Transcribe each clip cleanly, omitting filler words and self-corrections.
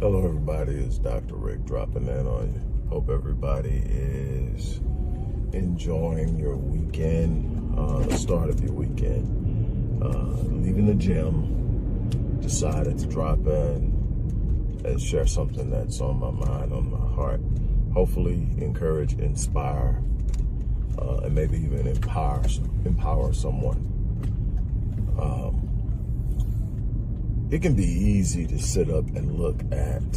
Hello everybody, it's Dr. Rick dropping in on you. Hope everybody is enjoying your weekend, the start of your weekend. Leaving the gym, decided to drop in and share something that's on my mind, on my heart. Hopefully encourage, inspire, and maybe even empower someone. It can be easy to sit up and look at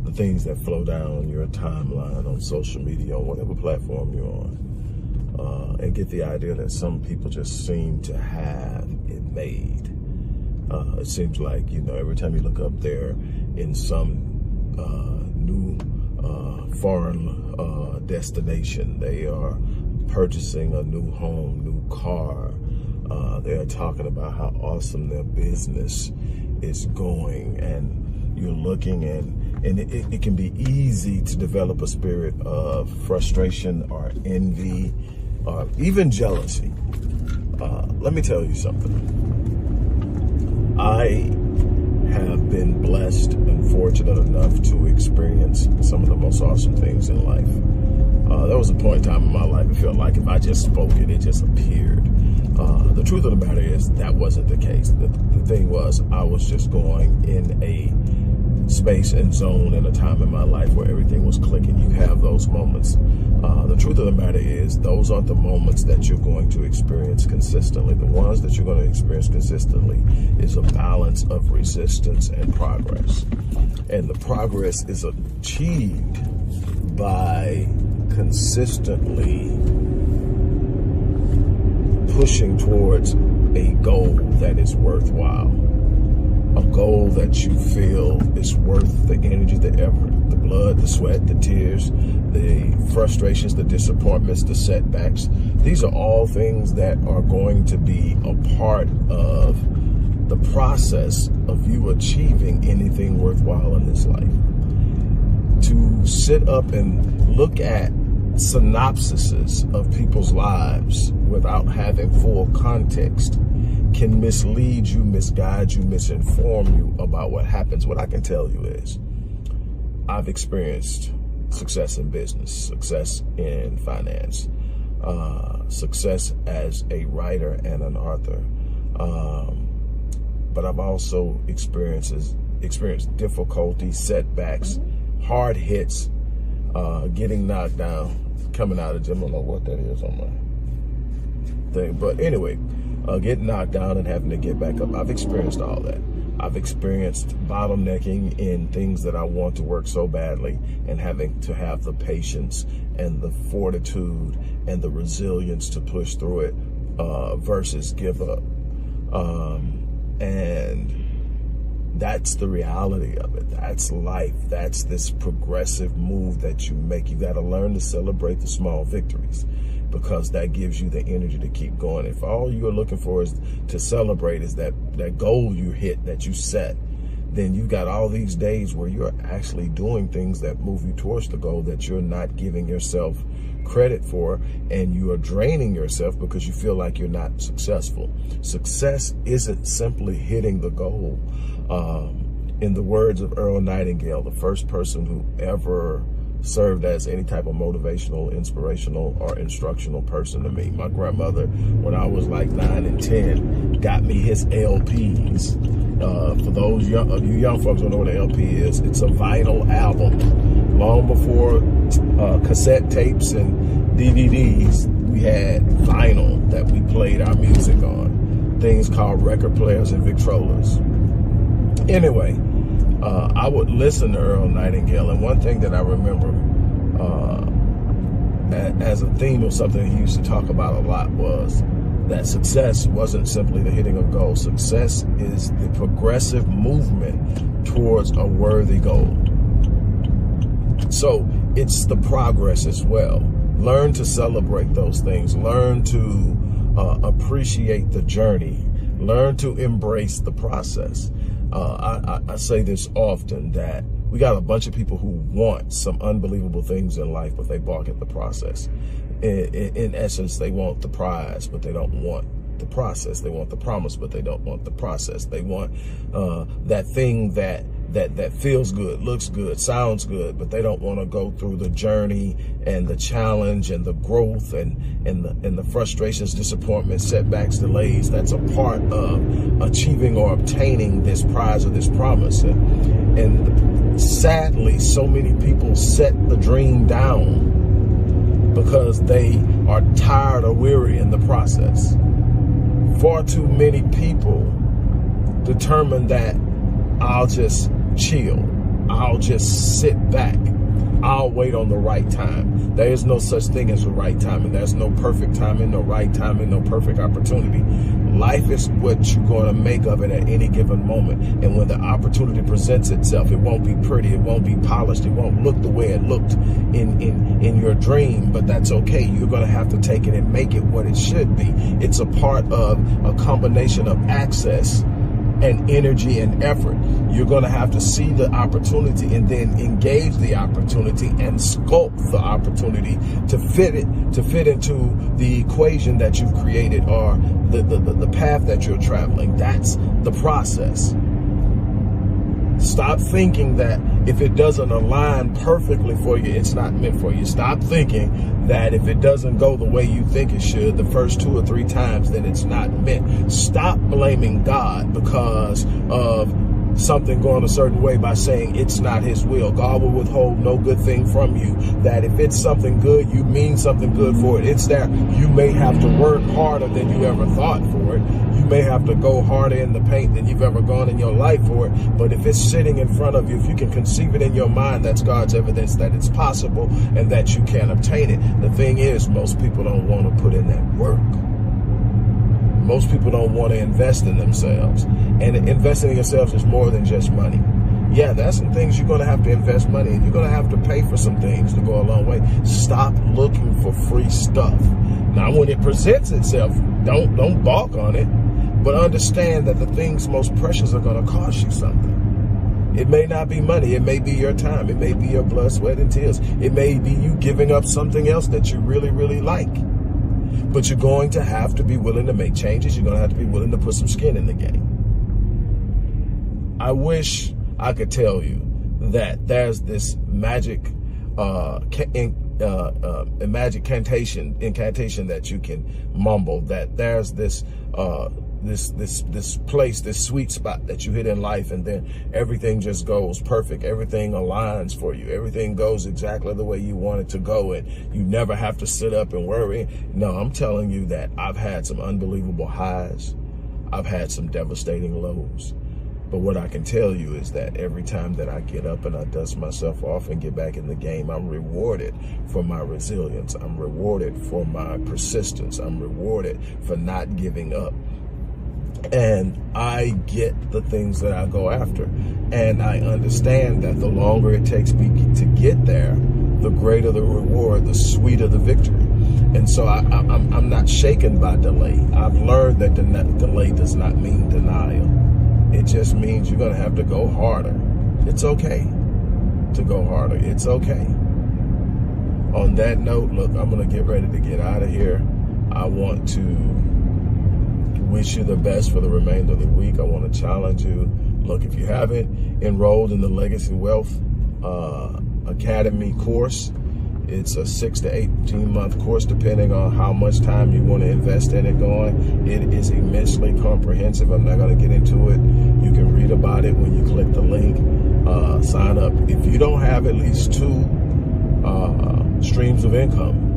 the things that flow down your timeline on social media, on whatever platform you're on, and get the idea that some people just seem to have it made. It seems like, every time you look up there in some new foreign destination, they are purchasing a new home, new car. They're talking about how awesome their business is going, and you're looking, and it can be easy to develop a spirit of frustration or envy or even jealousy. Let me tell you something. I have been blessed and fortunate enough to experience some of the most awesome things in life. There was a point in time in my life it felt like if I just spoke it just appeared. The truth of the matter is that wasn't the case. The thing was, I was just going in a space and zone in a time in my life where everything was clicking. You have those moments. The truth of the matter is those aren't the moments that you're going to experience consistently. The ones that you're going to experience consistently is a balance of resistance and progress. And the progress is achieved by consistently pushing towards a goal that is worthwhile, a goal that you feel is worth the energy, the effort, the blood, the sweat, the tears, the frustrations, the disappointments, the setbacks. These are all things that are going to be a part of the process of you achieving anything worthwhile in this life. To sit up and look at synopsises of people's lives without having full context can mislead you, misguide you, misinform you about what happens. What I can tell you is I've experienced success in business, success in finance, success as a writer and an author. But I've also experienced difficulty, setbacks, hard hits, getting knocked down, coming out of the gym. I don't know what that is on my thing. But anyway, getting knocked down and having to get back up. I've experienced all that. I've experienced bottlenecking in things that I want to work so badly and having to have the patience and the fortitude and the resilience to push through it versus give up. And that's the reality of it. That's life. That's this progressive move that you make. You got to learn to celebrate the small victories because that gives you the energy to keep going. If all you're looking for is to celebrate is that goal you hit, that you set, then you got all these days where you're actually doing things that move you towards the goal that you're not giving yourself credit for, and you are draining yourself because you feel like you're not successful. Success isn't simply hitting the goal. In the words of Earl Nightingale, the first person who ever served as any type of motivational, inspirational, or instructional person to me. My grandmother, when I was like 9 and 10, got me his LPs. For those you young folks don't know what an LP is, it's a vinyl album. Long before cassette tapes and DVDs, we had vinyl that we played our music on. Things called record players and Victrolas. Anyway, I would listen to Earl Nightingale, and one thing that I remember as a theme of something he used to talk about a lot was that success wasn't simply the hitting of goals. Success is the progressive movement towards a worthy goal. So it's the progress as well. Learn to celebrate those things. Learn to appreciate the journey. Learn to embrace the process. I say this often, that we got a bunch of people who want some unbelievable things in life, but they balk at the process. In essence, they want the prize, but they don't want the process. They want the promise, but they don't want the process. They want that thing that that feels good, looks good, sounds good, but they don't want to go through the journey and the challenge and the growth and the frustrations, disappointments, setbacks, delays. That's a part of achieving or obtaining this prize or this promise. And sadly, so many people set the dream down because they are tired or weary in the process. Far too many people determine that I'll just chill, I'll just sit back, I'll wait on the right time. There is no such thing as the right timing. There's no perfect timing, no right timing, no perfect opportunity. Life is what you're going to make of it at any given moment. And when the opportunity presents itself, it won't be pretty, it won't be polished, it won't look the way it looked in your dream, but that's okay. You're going to have to take it and make it what it should be. It's a part of a combination of access and energy and effort. You're going to have to see the opportunity and then engage the opportunity and sculpt the opportunity to fit into the equation that you've created or the path that you're traveling. That's the process. Stop thinking that if it doesn't align perfectly for you, it's not meant for you. Stop thinking that if it doesn't go the way you think it should the first 2 or 3 times, then it's not meant. Stop blaming God because of something going a certain way by saying it's not his will. God will withhold no good thing from you. That if it's something good, you mean something good for it. It's there. You may have to work harder than you ever thought for it. You may have to go harder in the paint than you've ever gone in your life for it. But if it's sitting in front of you, if you can conceive it in your mind, that's God's evidence that it's possible and that you can obtain it. The thing is, most people don't want to put in that work. Most people don't want to invest in themselves. And investing in yourselves is more than just money. Yeah, there's some things you're going to have to invest money in. You're going to have to pay for some things to go a long way. Stop looking for free stuff. Now, when it presents itself, don't balk on it, but understand that the things most precious are going to cost you something. It may not be money. It may be your time. It may be your blood, sweat, and tears. It may be you giving up something else that you really, really like. But you're going to have to be willing to make changes. You're going to have to be willing to put some skin in the game. I wish I could tell you that there's this magic incantation that you can mumble, that there's this place, this sweet spot that you hit in life, and then everything just goes perfect. Everything aligns for you. Everything goes exactly the way you want it to go, and you never have to sit up and worry. No, I'm telling you that I've had some unbelievable highs. I've had some devastating lows. But what I can tell you is that every time that I get up and I dust myself off and get back in the game, I'm rewarded for my resilience. I'm rewarded for my persistence. I'm rewarded for not giving up. And I get the things that I go after. And I understand that the longer it takes me to get there, the greater the reward, the sweeter the victory. And so I'm not shaken by delay. I've learned that delay does not mean denial. It just means you're going to have to go harder. It's okay to go harder. It's okay. On that note, look, I'm going to get ready to get out of here. I want to wish you the best for the remainder of the week. I want to challenge you. Look, if you haven't enrolled in the Legacy Wealth Academy course, it's a 6 to 18 month course, depending on how much time you want to invest in it going. It is immensely comprehensive. I'm not going to get into it. You can read about it when you click the link. Sign up. If you don't have at least 2 streams of income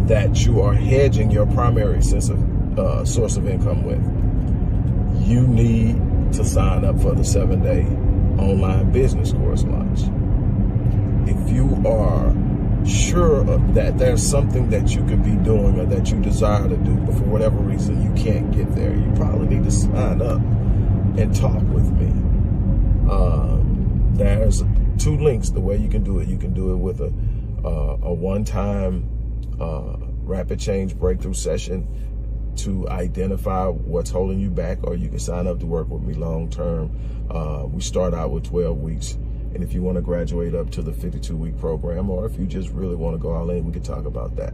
that you are hedging your primary source of income with, you need to sign up for the 7-day online business course launch. If you are sure that there's something that you could be doing or that you desire to do, but for whatever reason you can't get there, you probably need to sign up and talk with me. There's 2 links the way you can do it. You can do it with a one-time rapid change breakthrough session to identify what's holding you back, or you can sign up to work with me long-term. We start out with 12 weeks. And if you want to graduate up to the 52-week program, or if you just really want to go all in, we can talk about that.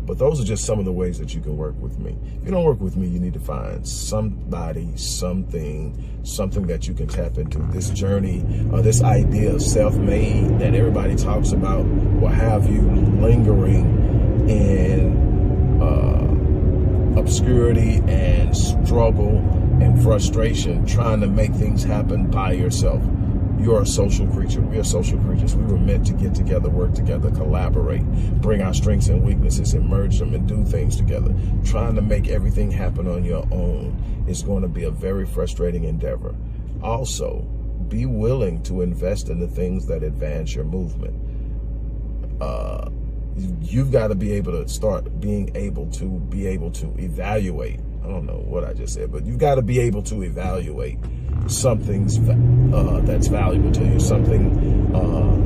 But those are just some of the ways that you can work with me. If you don't work with me, you need to find somebody, something that you can tap into. This journey, this idea of self-made that everybody talks about will have you lingering in obscurity and struggle and frustration, trying to make things happen by yourself. You're a social creature. We are social creatures. We were meant to get together, work together, collaborate, bring our strengths and weaknesses and merge them and do things together. Trying to make everything happen on your own is going to be a very frustrating endeavor. Also, be willing to invest in the things that advance your movement. You've got to be able to start being able to evaluate. I don't know what I just said, but you've got to be able to evaluate something's that's valuable to you,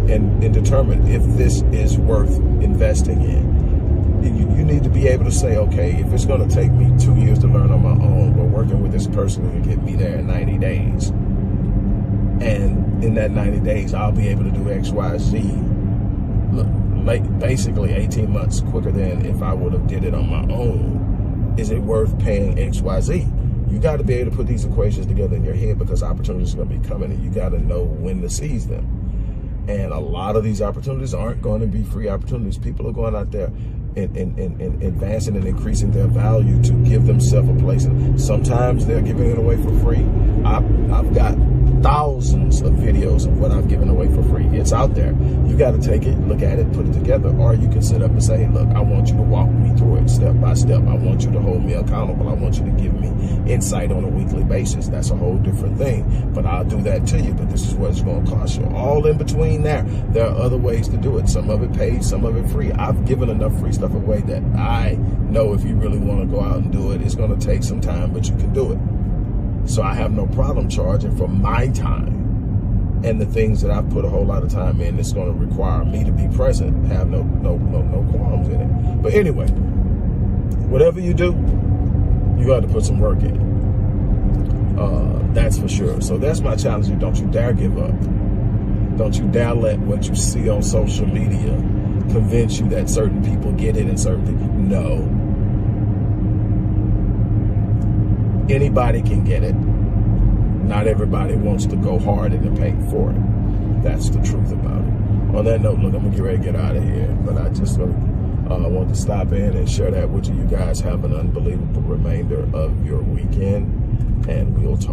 and determine if this is worth investing in. You need to be able to say, okay, if it's going to take me 2 years to learn on my own, but working with this person will get me there in 90 days. And in that 90 days, I'll be able to do X, Y, Z. Basically 18 months quicker than if I would have did it on my own. Is it worth paying X, Y, Z? You got to be able to put these equations together in your head, because opportunities are going to be coming and you got to know when to seize them. And a lot of these opportunities aren't going to be free opportunities. People are going out there and advancing and increasing their value to give themselves a place. And sometimes they're giving it away for free. I've got thousands of videos of what I've given away for free. It's out there. You got to take it, look at it, put it together. Or you can sit up and say, hey, look, I want you to walk me through it step by step. I want you to hold me accountable. I want you to give me insight on a weekly basis. That's a whole different thing. But I'll do that to you. But this is what it's going to cost you. All in between there are other ways to do it. Some of it paid, some of it free. I've given enough free stuff away that I know if you really want to go out and do it, it's going to take some time, but you can do it. So I have no problem charging for my time and the things that I've put a whole lot of time in. It's going to require me to be present, have no qualms in it. But anyway, whatever you do, you got to put some work in it. That's for sure. So that's my challenge to you. Don't you dare give up. Don't you dare let what you see on social media convince you that certain people get it and certain people, no. Anybody can get it. Not everybody wants to go hard in the paint for it. That's the truth about it. On that note, look, I'm going to get ready to get out of here. But I just want to stop in and share that with you. You guys have an unbelievable remainder of your weekend. And we'll talk.